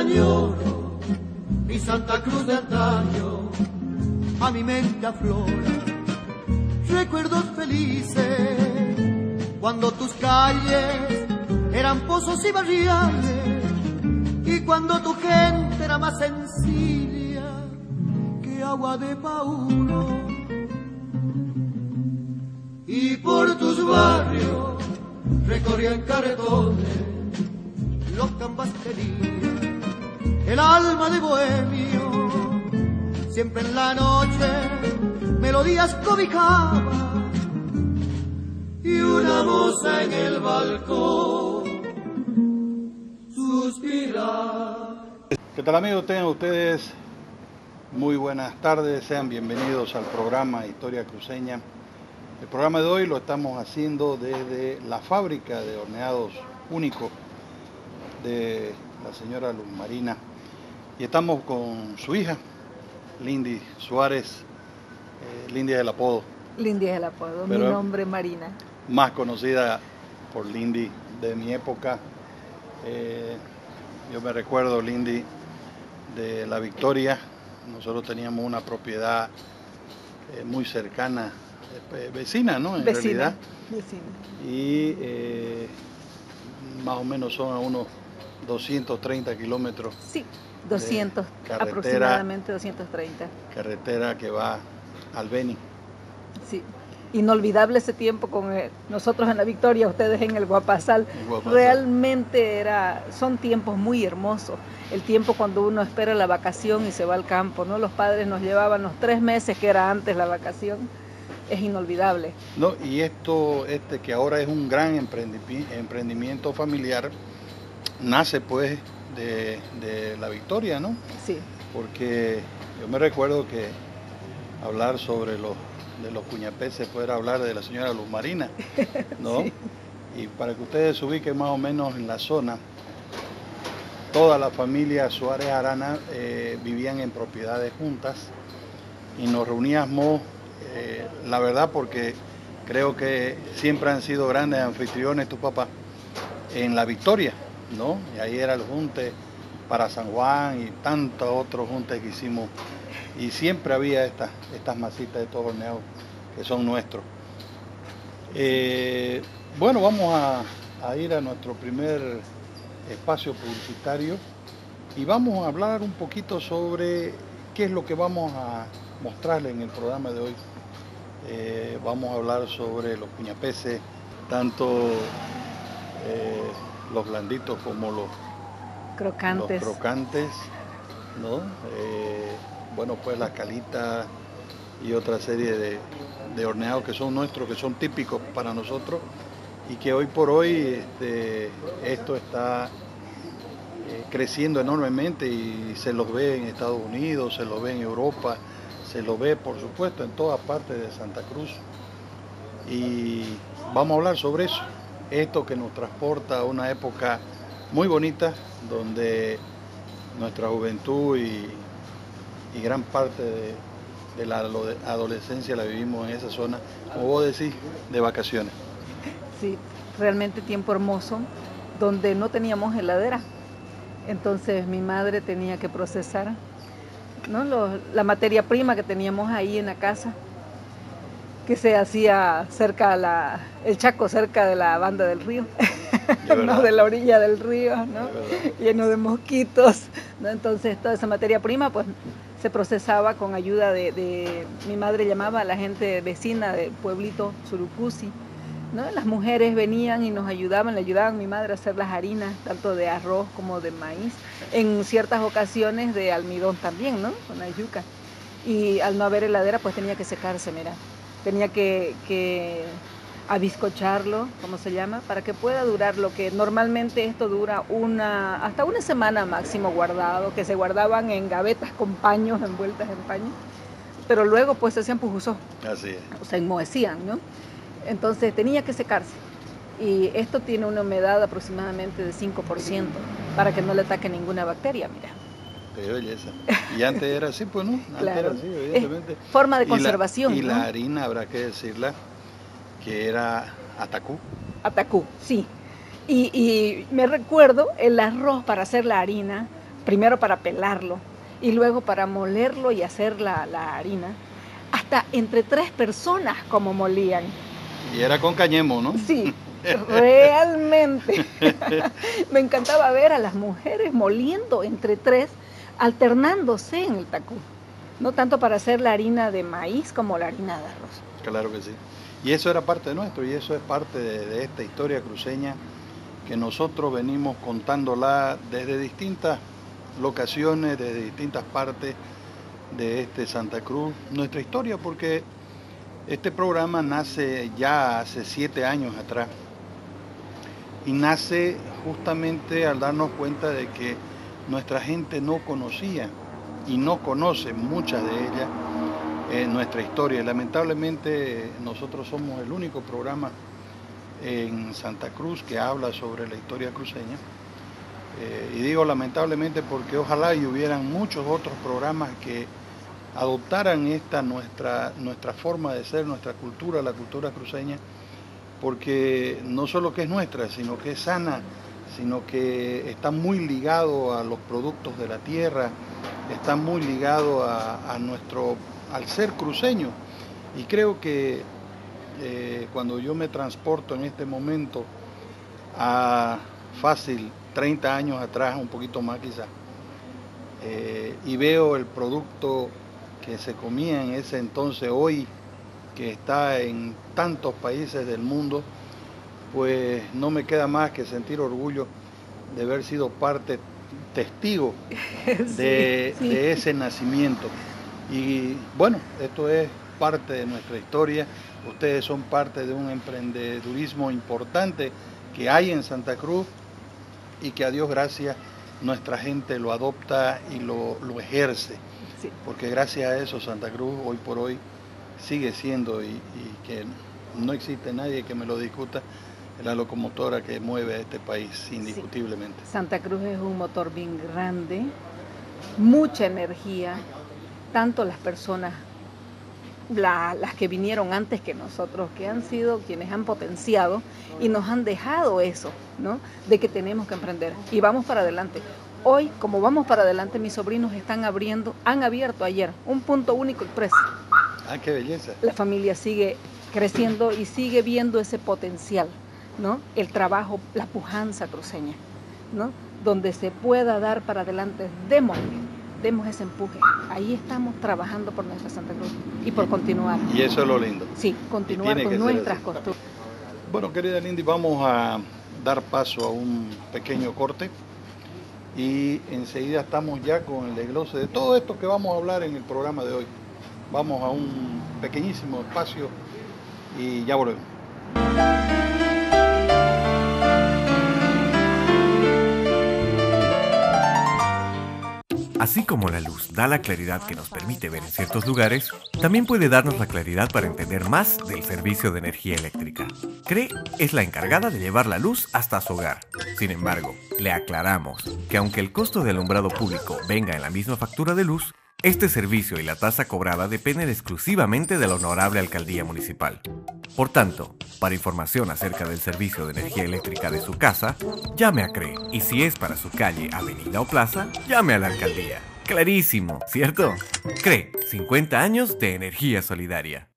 añoro mi Santa Cruz de antaño, a mi mente aflora recuerdos felices, cuando tus calles eran pozos y barriales, y cuando tu gente era más sencilla que agua de paulo. Y por tus barrios recorrían carretones los canvas queridos, el alma de bohemio, siempre en la noche melodías cobijaba, y una moza en el balcón suspiraba. ¿Qué tal, amigos? Tengan ustedes muy buenas tardes, sean bienvenidos al programa Historia Cruceña. El programa de hoy lo estamos haciendo desde la fábrica de horneados Único de la señora Luz Marina, y estamos con su hija, Lindy Suárez. Lindy es el apodo. Lindy es el apodo, Pero mi nombre es Marina. Más conocida por Lindy de mi época. Yo me recuerdo, Lindy, de La Victoria. Nosotros teníamos una propiedad muy cercana, vecina, ¿no? En realidad. Vecina. Y más o menos son a unos 230 kilómetros. Sí, 200, carretera, aproximadamente 230. Carretera que va al Beni. Sí, inolvidable ese tiempo con nosotros en La Victoria, ustedes en el Guapasal. Realmente son tiempos muy hermosos. El tiempo cuando uno espera la vacación y se va al campo, ¿no? Los padres nos llevaban los 3 meses que era antes la vacación. Es inolvidable. No, y esto, que ahora es un gran emprendimiento familiar, nace pues de La Victoria, ¿no? Sí. Porque yo me recuerdo que hablar sobre de los cuñapeses fuera hablar de la señora Luz Marina, ¿no? Sí. Y para que ustedes se ubiquen más o menos en la zona, toda la familia Suárez Arana vivían en propiedades juntas y nos reuníamos, la verdad, porque creo que siempre han sido grandes anfitriones tu papá en La Victoria, ¿no? Y ahí era el junte para San Juan y tantos otros juntes que hicimos, y siempre había estas masitas de estos horneados que son nuestros. Bueno, vamos a ir a nuestro primer espacio publicitario y vamos a hablar un poquito sobre qué es lo que vamos a mostrarles en el programa de hoy. Vamos a hablar sobre los cuñapeses, tanto los blanditos como los crocantes, ¿no? Bueno, pues las calitas y otra serie de horneados que son nuestros, que son típicos para nosotros, y que hoy por hoy esto está creciendo enormemente, y se los ve en Estados Unidos, se los ve en Europa, se lo ve, por supuesto, en todas partes de Santa Cruz. Y vamos a hablar sobre eso, esto que nos transporta a una época muy bonita, donde nuestra juventud y gran parte de la adolescencia la vivimos en esa zona, como vos decís, de vacaciones. Sí, realmente tiempo hermoso, donde no teníamos heladera. Entonces mi madre tenía que procesar, ¿no? La materia prima que teníamos ahí en la casa, que se hacía cerca el Chaco, cerca de la banda del río, ¿no? De la orilla del río, ¿no? Lleno de mosquitos, ¿no? Entonces toda esa materia prima pues se procesaba con ayuda de mi madre, llamaba a la gente vecina del pueblito Surucusi, ¿no? Las mujeres venían y nos ayudaban, le ayudaban a mi madre a hacer las harinas, tanto de arroz como de maíz, en ciertas ocasiones de almidón también, ¿no? Con la yuca. Y al no haber heladera, pues tenía que secarse, mira. Tenía que abiscocharlo, como se llama, para que pueda durar lo que normalmente esto dura hasta una semana máximo guardado, que se guardaban en gavetas con paños, envueltas en paños, pero luego pues se hacían pujuzos. Así es. O sea, enmohecían, ¿no? Entonces tenía que secarse, y esto tiene una humedad aproximadamente de 5% para que no le ataque ninguna bacteria, mira. Qué belleza. Y antes era así, pues, ¿no? Antes claro. Era así, evidentemente. Es forma de conservación. Y ¿no? la harina, habrá que decirla, que era atacú. Atacú, sí. Y me recuerdo el arroz para hacer la harina, primero para pelarlo y luego para molerlo y hacer la harina, hasta entre 3 personas como molían. Y era con cáñamo, ¿no? Sí, realmente. Me encantaba ver a las mujeres moliendo entre 3, alternándose en el tacú. No tanto para hacer la harina de maíz como la harina de arroz. Claro que sí. Y eso era parte de nuestro, y eso es parte de esta historia cruceña que nosotros venimos contándola desde distintas locaciones, desde distintas partes de Santa Cruz. Nuestra historia, porque este programa nace ya hace 7 años atrás y nace justamente al darnos cuenta de que nuestra gente no conocía y no conoce muchas de ellas nuestra historia. Lamentablemente nosotros somos el único programa en Santa Cruz que habla sobre la historia cruceña. Y digo lamentablemente porque ojalá y hubieran muchos otros programas que adoptaran esta nuestra forma de ser, nuestra cultura, la cultura cruceña, porque no solo que es nuestra, sino que es sana, sino que está muy ligado a los productos de la tierra, está muy ligado al ser cruceño. Y creo que cuando yo me transporto en este momento a fácil 30 años atrás, un poquito más quizás, y veo el producto que se comía en ese entonces, hoy que está en tantos países del mundo, pues no me queda más que sentir orgullo de haber sido testigo de ese nacimiento. Y bueno, esto es parte de nuestra historia. Ustedes son parte de un emprendedurismo importante que hay en Santa Cruz y que a Dios gracias nuestra gente lo adopta y lo ejerce. Sí. Porque gracias a eso Santa Cruz hoy por hoy sigue siendo, y que no existe nadie que me lo discuta, la locomotora que mueve a este país indiscutiblemente. Sí. Santa Cruz es un motor bien grande, mucha energía, tanto las personas, las que vinieron antes que nosotros, que han sido quienes han potenciado y nos han dejado eso, ¿no? De que tenemos que emprender y vamos para adelante. Hoy, como vamos para adelante, mis sobrinos han abierto ayer un punto único express. ¡Ah, qué belleza! La familia sigue creciendo y sigue viendo ese potencial, ¿no? El trabajo, la pujanza cruceña, ¿no? Donde se pueda dar para adelante, demos ese empuje. Ahí estamos trabajando por nuestra Santa Cruz y por continuar. Y eso es lo lindo. Sí, continuar con nuestras costumbres. Bueno, querida Lindy, vamos a dar paso a un pequeño corte y enseguida estamos ya con el desglose de todo esto que vamos a hablar en el programa de hoy. Vamos a un pequeñísimo espacio y ya volvemos. Así como la luz da la claridad que nos permite ver en ciertos lugares, también puede darnos la claridad para entender más del servicio de energía eléctrica. CRE es la encargada de llevar la luz hasta su hogar. Sin embargo, le aclaramos que aunque el costo de alumbrado público venga en la misma factura de luz, este servicio y la tasa cobrada dependen exclusivamente de la honorable alcaldía municipal. Por tanto, para información acerca del servicio de energía eléctrica de su casa, llame a CRE. Y si es para su calle, avenida o plaza, llame a la alcaldía. Clarísimo, ¿cierto? CRE, 50 años de energía solidaria.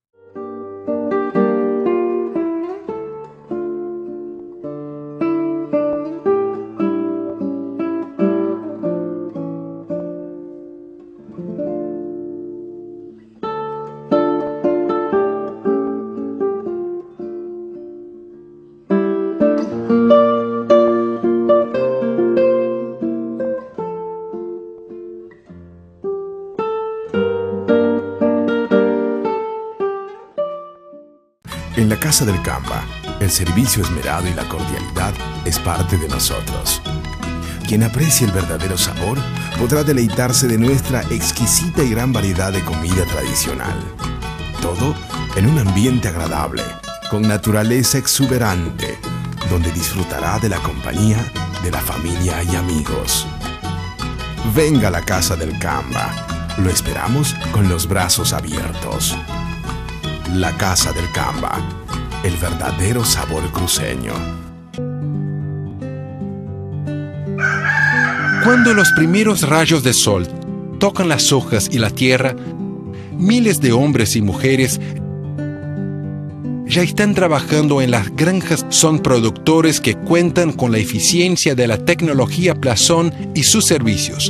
En la Casa del Camba, el servicio esmerado y la cordialidad es parte de nosotros. Quien aprecie el verdadero sabor podrá deleitarse de nuestra exquisita y gran variedad de comida tradicional. Todo en un ambiente agradable, con naturaleza exuberante, donde disfrutará de la compañía de la familia y amigos. Venga a la Casa del Camba. Lo esperamos con los brazos abiertos. La Casa del Camba, el verdadero sabor cruceño. Cuando los primeros rayos de sol tocan las hojas y la tierra, miles de hombres y mujeres ya están trabajando en las granjas. Son productores que cuentan con la eficiencia de la tecnología Plazón y sus servicios,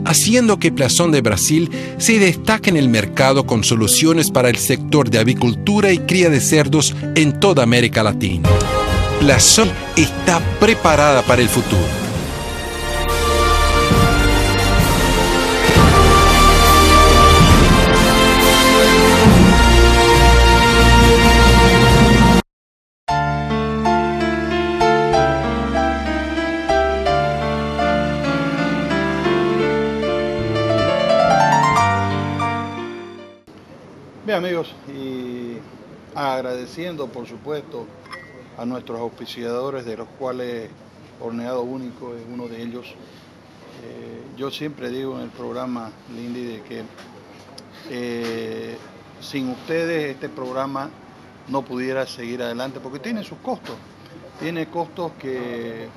haciendo que Plazón de Brasil se destaque en el mercado con soluciones para el sector de avicultura y cría de cerdos en toda América Latina. Plazón está preparada para el futuro. Bien, amigos, y agradeciendo por supuesto a nuestros auspiciadores, de los cuales Horneado Único es uno de ellos. Yo siempre digo en el programa, Lindy, de que sin ustedes este programa no pudiera seguir adelante, porque tiene sus costos. Tiene costos que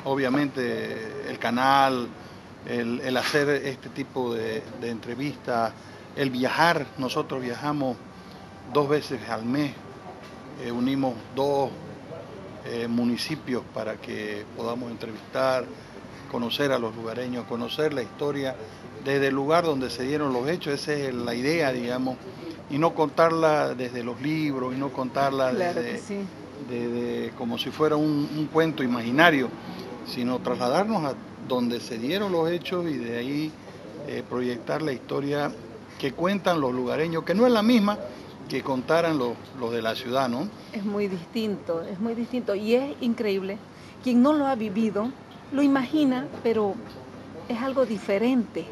obviamente el canal, el hacer este tipo de entrevistas, el viajar. Nosotros viajamos 2 veces al mes, unimos 2 municipios para que podamos entrevistar, conocer a los lugareños, conocer la historia desde el lugar donde se dieron los hechos. Esa es la idea, digamos, y no contarla desde los libros, y no contarla Claro desde, que sí. como si fuera un cuento imaginario, sino trasladarnos a donde se dieron los hechos y de ahí proyectar la historia que cuentan los lugareños, que no es la misma que contaran los de la ciudad, ¿no? Es muy distinto y es increíble. Quien no lo ha vivido, lo imagina, pero es algo diferente,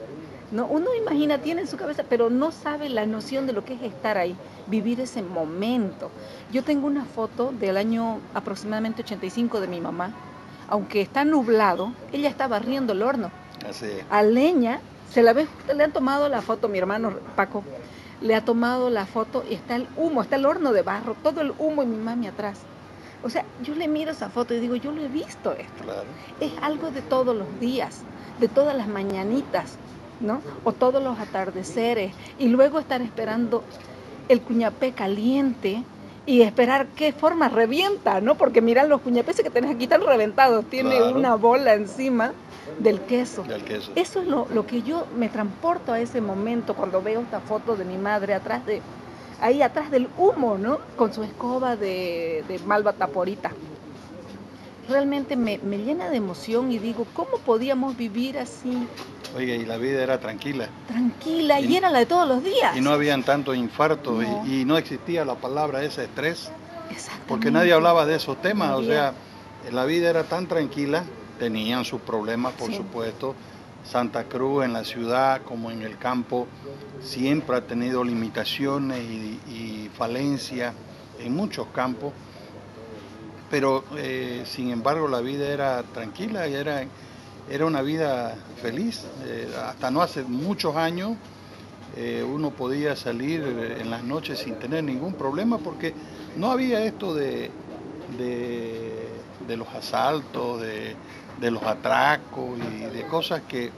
¿no? Uno imagina, tiene en su cabeza, pero no sabe la noción de lo que es estar ahí, vivir ese momento. Yo tengo una foto del año aproximadamente 85 de mi mamá. Aunque está nublado, ella está barriendo el horno. Así es. A leña. Se la ve, le han tomado la foto, mi hermano Paco, le ha tomado la foto y está el humo, está el horno de barro, todo el humo y mi mami atrás. O sea, yo le miro esa foto y digo, yo lo he visto esto. Claro. Es algo de todos los días, de todas las mañanitas, ¿no? O todos los atardeceres. Y luego estar esperando el cuñapé caliente y esperar qué forma revienta, ¿no? Porque miran los cuñapés que tenés aquí, están reventados, tiene Claro. una bola encima del queso. Del queso. Eso es lo que yo me transporto a ese momento cuando veo esta foto de mi madre ahí atrás del humo, ¿no? Con su escoba de malva taporita. Realmente me llena de emoción y digo, ¿cómo podíamos vivir así? Oiga, y la vida era tranquila. Tranquila, y era la de todos los días. Y no habían tantos infartos, No. y no existía la palabra ese estrés, Exactamente. porque nadie hablaba de esos temas. No O había. sea, la vida era tan tranquila, tenían sus problemas, por Sí. supuesto. Santa Cruz, en la ciudad como en el campo, siempre ha tenido limitaciones y falencias en muchos campos, pero sin embargo la vida era tranquila y era una vida feliz. Hasta no hace muchos años uno podía salir en las noches sin tener ningún problema, porque no había esto de los asaltos, de los atracos y de cosas que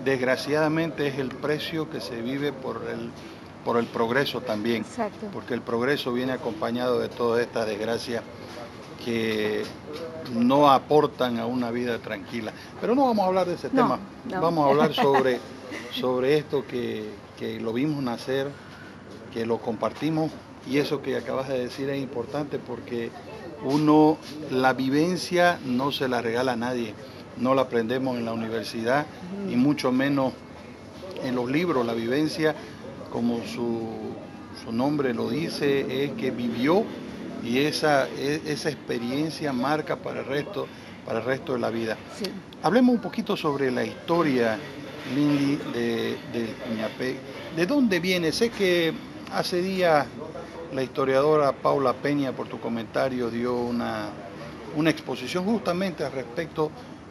desgraciadamente es el precio que se vive por el progreso también. Exacto. Porque el progreso viene acompañado de todas estas desgracias que no aportan a una vida tranquila. Pero no vamos a hablar de ese tema, no. vamos a hablar sobre esto que lo vimos nacer, que lo compartimos, y eso que acabas de decir es importante, porque la vivencia no se la regala a nadie, no la aprendemos en la universidad y mucho menos en los libros. La vivencia, como su nombre lo dice, es que vivió, y esa experiencia marca para el resto de la vida. Sí. Hablemos un poquito sobre la historia, Lindy, del cuñapé. ¿De dónde viene? Sé que hace días la historiadora Paula Peña, por tu comentario, dio una exposición justamente al respecto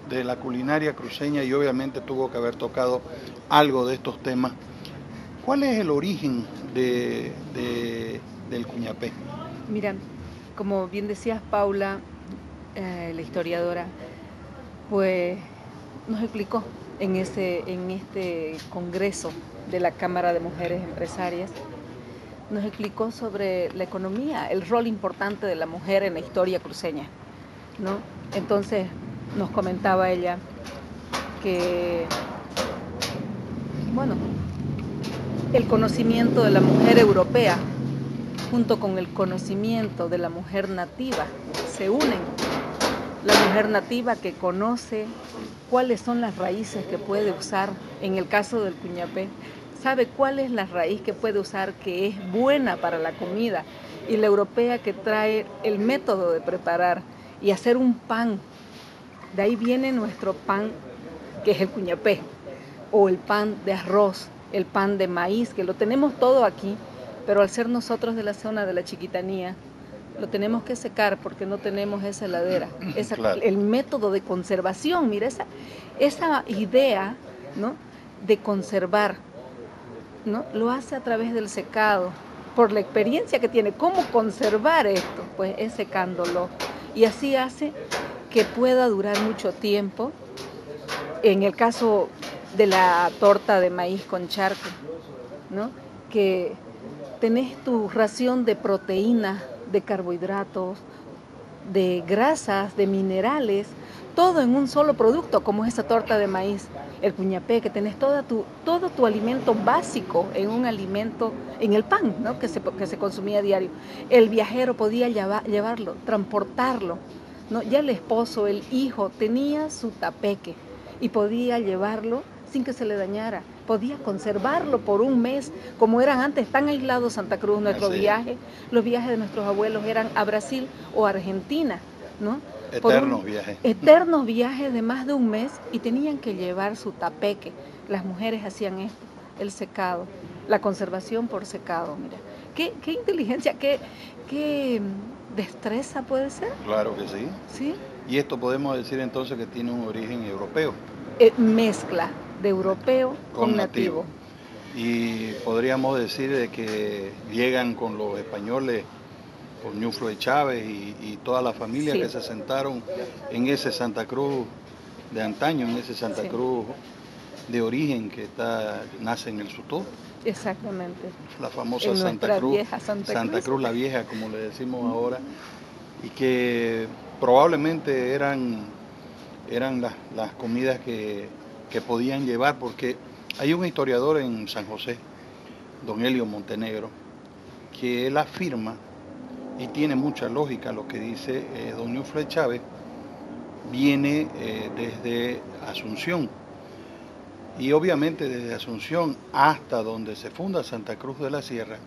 de la culinaria cruceña, y obviamente tuvo que haber tocado algo de estos temas. ¿Cuál es el origen del cuñapé? Mira, como bien decías, Paula, la historiadora, pues nos explicó en este congreso de la Cámara de Mujeres Empresarias, nos explicó sobre la economía, el rol importante de la mujer en la historia cruceña, ¿no? Entonces nos comentaba ella que, bueno, el conocimiento de la mujer europea junto con el conocimiento de la mujer nativa se unen. La mujer nativa que conoce cuáles son las raíces que puede usar, en el caso del cuñapé, sabe cuál es la raíz que puede usar que es buena para la comida, y la europea que trae el método de preparar y hacer un pan. De ahí viene nuestro pan, que es el cuñapé, o el pan de arroz, el pan de maíz, que lo tenemos todo aquí, pero al ser nosotros de la zona de la Chiquitanía, lo tenemos que secar porque no tenemos esa heladera, Claro. El método de conservación, mira, esa idea, ¿no?, de conservar, ¿no?, lo hace a través del secado, por la experiencia que tiene. ¿Cómo conservar esto? Pues es secándolo, y así hace que pueda durar mucho tiempo. En el caso de la torta de maíz con charque, ¿no?, que tenés tu ración de proteínas, de carbohidratos, de grasas, de minerales, todo en un solo producto, como es esa torta de maíz. El cuñapé, que tenés todo tu alimento básico en un alimento, en el pan, ¿no?, que se consumía a diario. El viajero podía llevarlo, transportarlo, ¿no? Ya el esposo, el hijo, tenía su tapeque y podía llevarlo sin que se le dañara. Podía conservarlo por un mes, como eran antes, tan aislados Santa Cruz, nuestro viaje. Los viajes de nuestros abuelos eran a Brasil o a Argentina, ¿no? Eternos viajes. Eternos viajes de más de un mes, y tenían que llevar su tapeque. Las mujeres hacían esto, el secado, la conservación por secado. Mira, qué inteligencia, qué destreza puede ser. Claro que sí. ¿Sí? Y esto podemos decir entonces que tiene un origen europeo. Mezcla de europeo con nativo. Y podríamos decir de que llegan con los españoles, con Ñuflo de Chávez y toda la familia, sí, que se sentaron en ese Santa Cruz de antaño, en ese Santa, sí, Cruz de origen que nace en el Sutó. Exactamente. La famosa Santa Cruz, Santa Cruz la Vieja, como le decimos ahora, y que probablemente eran las comidas que podían llevar, porque hay un historiador en San José, don Helio Montenegro, que él afirma, y tiene mucha lógica lo que dice don Ñuflo de Chávez, viene desde Asunción, y obviamente desde Asunción hasta donde se funda Santa Cruz de la Sierra,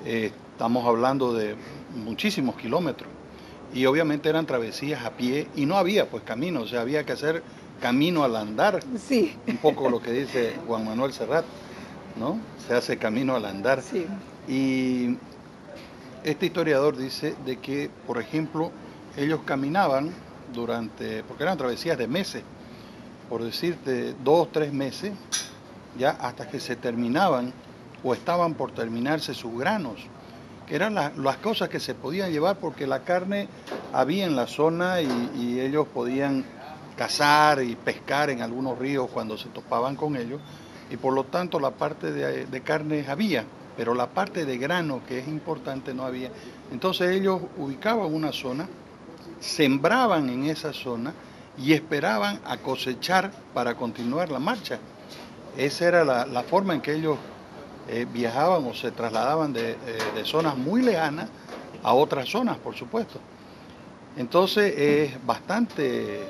estamos hablando de muchísimos kilómetros, y obviamente eran travesías a pie, y no había pues camino, o sea, había que hacer camino al andar, sí, un poco lo que dice Juan Manuel Serrat, ¿no? Se hace camino al andar. Sí. Y este historiador dice de que, por ejemplo, ellos caminaban porque eran travesías de meses, por decirte 2 o 3 meses, ya hasta que se terminaban o estaban por terminarse sus granos, que eran las cosas que se podían llevar, porque la carne había en la zona y ellos podían cazar y pescar en algunos ríos cuando se topaban con ellos, y por lo tanto la parte de carne había, pero la parte de grano, que es importante, no había. Entonces ellos ubicaban una zona, sembraban en esa zona y esperaban a cosechar para continuar la marcha. Esa era la forma en que ellos viajaban o se trasladaban de zonas muy lejanas a otras zonas, por supuesto. Entonces es bastante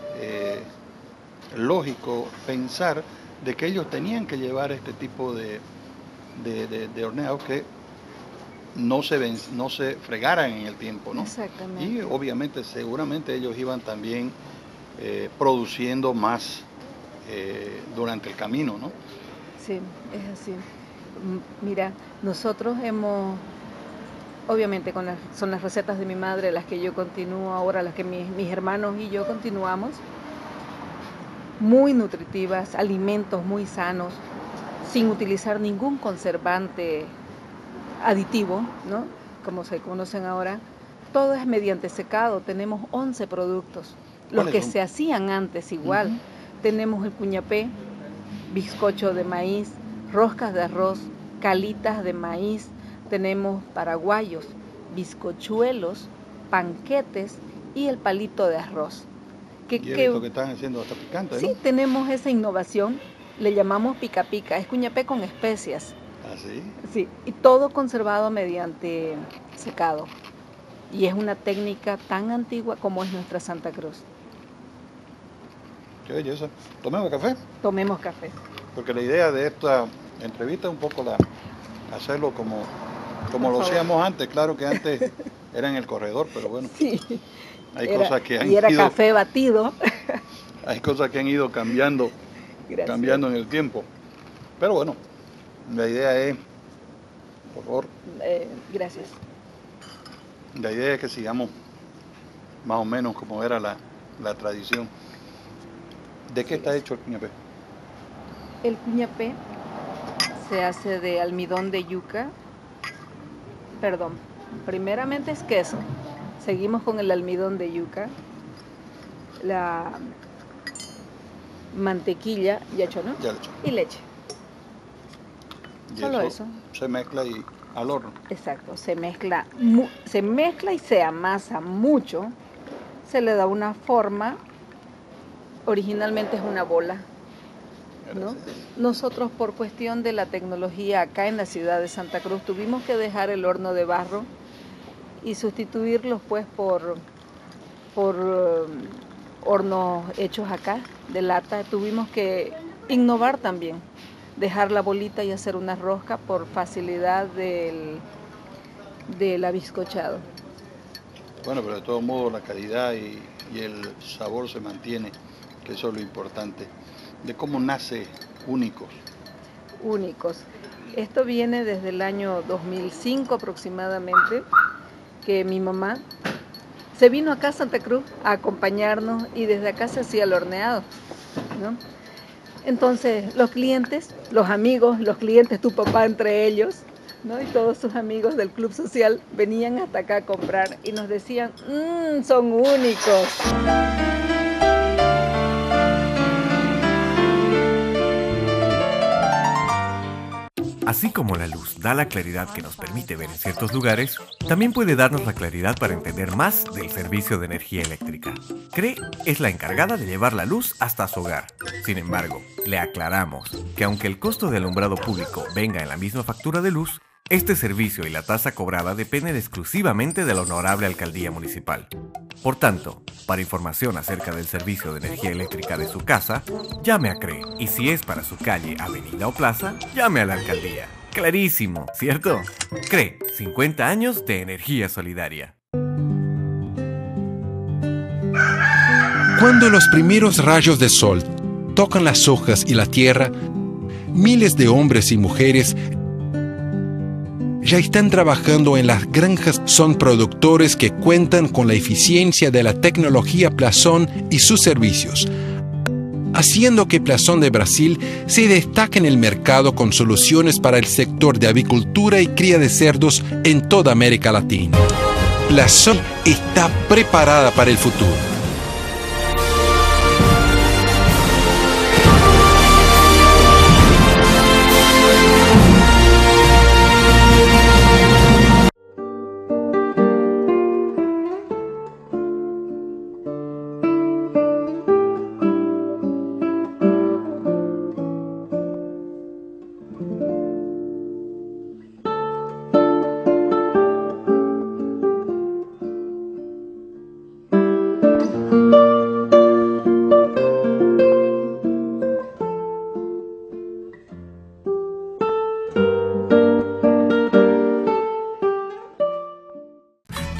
lógico pensar de que ellos tenían que llevar este tipo de horneados que no se fregaran en el tiempo, ¿no? Exactamente. Y obviamente, seguramente ellos iban también produciendo más durante el camino, ¿no? Sí, es así. Mira, nosotros obviamente son las recetas de mi madre las que yo continúo ahora, las que mis hermanos y yo continuamos, muy nutritivas, alimentos muy sanos, sin utilizar ningún conservante aditivo, ¿no?, como se conocen ahora. Todo es mediante secado. Tenemos 11 productos, los que se hacían antes igual, Tenemos el cuñapé, bizcocho de maíz, roscas de arroz, calitas de maíz, tenemos paraguayos, bizcochuelos, panquetes y el palito de arroz. Y he visto que están haciendo hasta picante, ¿no? Sí, tenemos esa innovación, le llamamos pica pica, es cuñapé con especias. ¿Ah, sí? Sí, y todo conservado mediante secado. Y es una técnica tan antigua como es nuestra Santa Cruz. Qué belleza. ¿Tomemos café? Tomemos café. Porque la idea de esta entrevista es un poco hacerlo como lo hacíamos antes. Claro que antes era en el corredor, pero bueno. Sí. Hay cosas que han y era ido, café batido. hay cosas que han ido cambiando en el tiempo. Pero bueno, la idea es, por favor. Gracias. La idea es que sigamos más o menos como era la tradición. ¿De qué está hecho el cuñapé? El cuñapé se hace de almidón de yuca. Perdón, primeramente es queso. Seguimos con el almidón de yuca. La mantequilla, ya hecho, ¿no? Ya le echo. Y leche. Y Solo eso. Se mezcla y al horno. Exacto, se mezcla y se amasa mucho. Se le da una forma. Originalmente es una bola, ¿no? Nosotros, por cuestión de la tecnología acá en la ciudad de Santa Cruz, tuvimos que dejar el horno de barro y sustituirlos pues por hornos hechos acá de lata. Tuvimos que innovar también, dejar la bolita y hacer una rosca por facilidad del abiscochado. Bueno, pero de todos modos la calidad y el sabor se mantiene, que eso es lo importante. ¿De cómo nace Únicos? Únicos. Esto viene desde el año 2005 aproximadamente, que mi mamá se vino acá a Santa Cruz a acompañarnos y desde acá se hacía el horneado, ¿no? Entonces los clientes, los amigos, los clientes, tu papá entre ellos, ¿no? Y todos sus amigos del club social venían hasta acá a comprar y nos decían, son únicos. Así como la luz da la claridad que nos permite ver en ciertos lugares, también puede darnos la claridad para entender más del servicio de energía eléctrica. CRE es la encargada de llevar la luz hasta su hogar. Sin embargo, le aclaramos que aunque el costo de alumbrado público venga en la misma factura de luz, este servicio y la tasa cobrada dependen exclusivamente de la honorable alcaldía municipal. Por tanto, para información acerca del servicio de energía eléctrica de su casa, llame a CRE. Y si es para su calle, avenida o plaza, llame a la alcaldía. Clarísimo, ¿cierto? CRE, 50 años de energía solidaria. Cuando los primeros rayos de sol tocan las hojas y la tierra, miles de hombres y mujeres ya están trabajando en las granjas. Son productores que cuentan con la eficiencia de la tecnología Plazón y sus servicios, haciendo que Plazón de Brasil se destaque en el mercado con soluciones para el sector de avicultura y cría de cerdos en toda América Latina. Plazón está preparada para el futuro.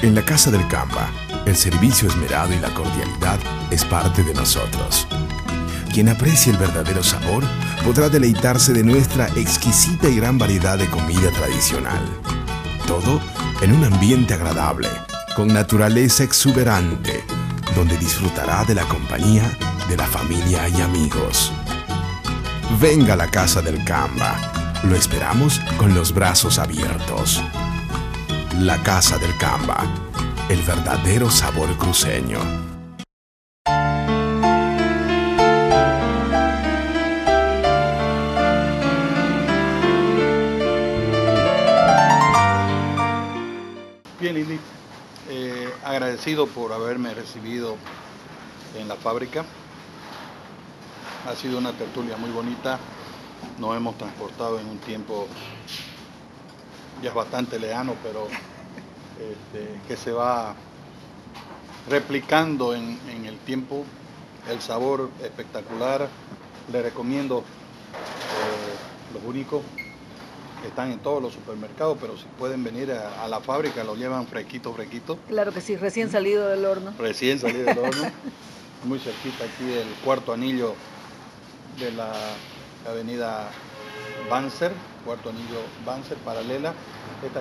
En la Casa del Camba, el servicio esmerado y la cordialidad es parte de nosotros. Quien aprecie el verdadero sabor podrá deleitarse de nuestra exquisita y gran variedad de comida tradicional. Todo en un ambiente agradable, con naturaleza exuberante, donde disfrutará de la compañía de la familia y amigos. Venga a la Casa del Camba. Lo esperamos con los brazos abiertos. La Casa del Camba, el verdadero sabor cruceño. agradecido por haberme recibido en la fábrica. Ha sido una tertulia muy bonita. Nos hemos transportado en un tiempo ya bastante lejano, pero que se va replicando en el tiempo. El sabor espectacular. Le recomiendo los únicos. Están en todos los supermercados, pero si pueden venir a la fábrica, lo llevan fresquito. Claro que sí, recién salido del horno. Recién salido del horno. Muy cerquita aquí del cuarto anillo de la avenida Banzer, cuarto anillo Banzer, paralela.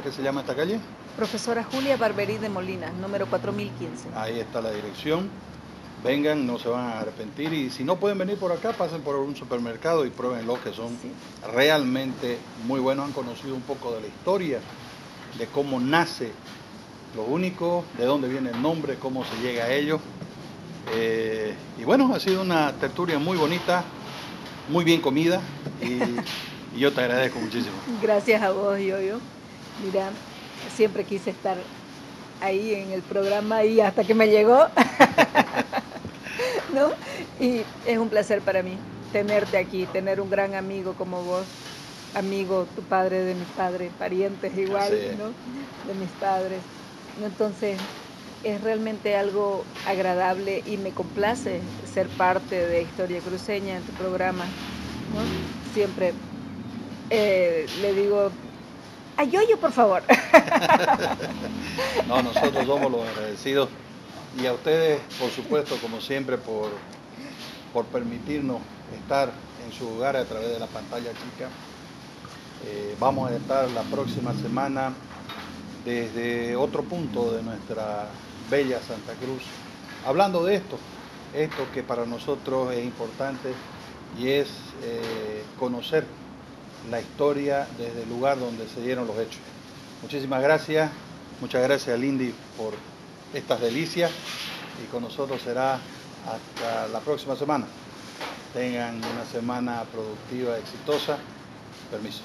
¿Qué se llama esta calle? Profesora Julia Barberí de Molina, número 4015. Ahí está la dirección. Vengan, no se van a arrepentir, y si no pueden venir por acá, pasen por un supermercado y pruébenlos, que son realmente muy buenos. Han conocido un poco de la historia, de cómo nace Los Únicos, de dónde viene el nombre, cómo se llega a ello. Y bueno, ha sido una tertulia muy bonita, muy bien comida, y yo te agradezco muchísimo. Gracias a vos, Yoyo. Mira, siempre quise estar ahí en el programa y hasta que me llegó, ¿no? Y es un placer para mí tenerte aquí, tener un gran amigo como vos, amigo, tu padre de mis padres, parientes igual, ¿no? De mis padres. Entonces, es realmente algo agradable y me complace ser parte de Historia Cruceña en tu programa, ¿no? Siempre le digo, a Yoyo, por favor. No, nosotros somos los agradecidos, y a ustedes, por supuesto, como siempre, por permitirnos estar en su hogar a través de la pantalla chica. Vamos a estar la próxima semana desde otro punto de nuestra bella Santa Cruz, hablando de esto que para nosotros es importante, y es conocer la historia desde el lugar donde se dieron los hechos. Muchísimas gracias, muchas gracias a Lindy por estas delicias, y con nosotros será hasta la próxima semana. Tengan una semana productiva, exitosa. Permiso.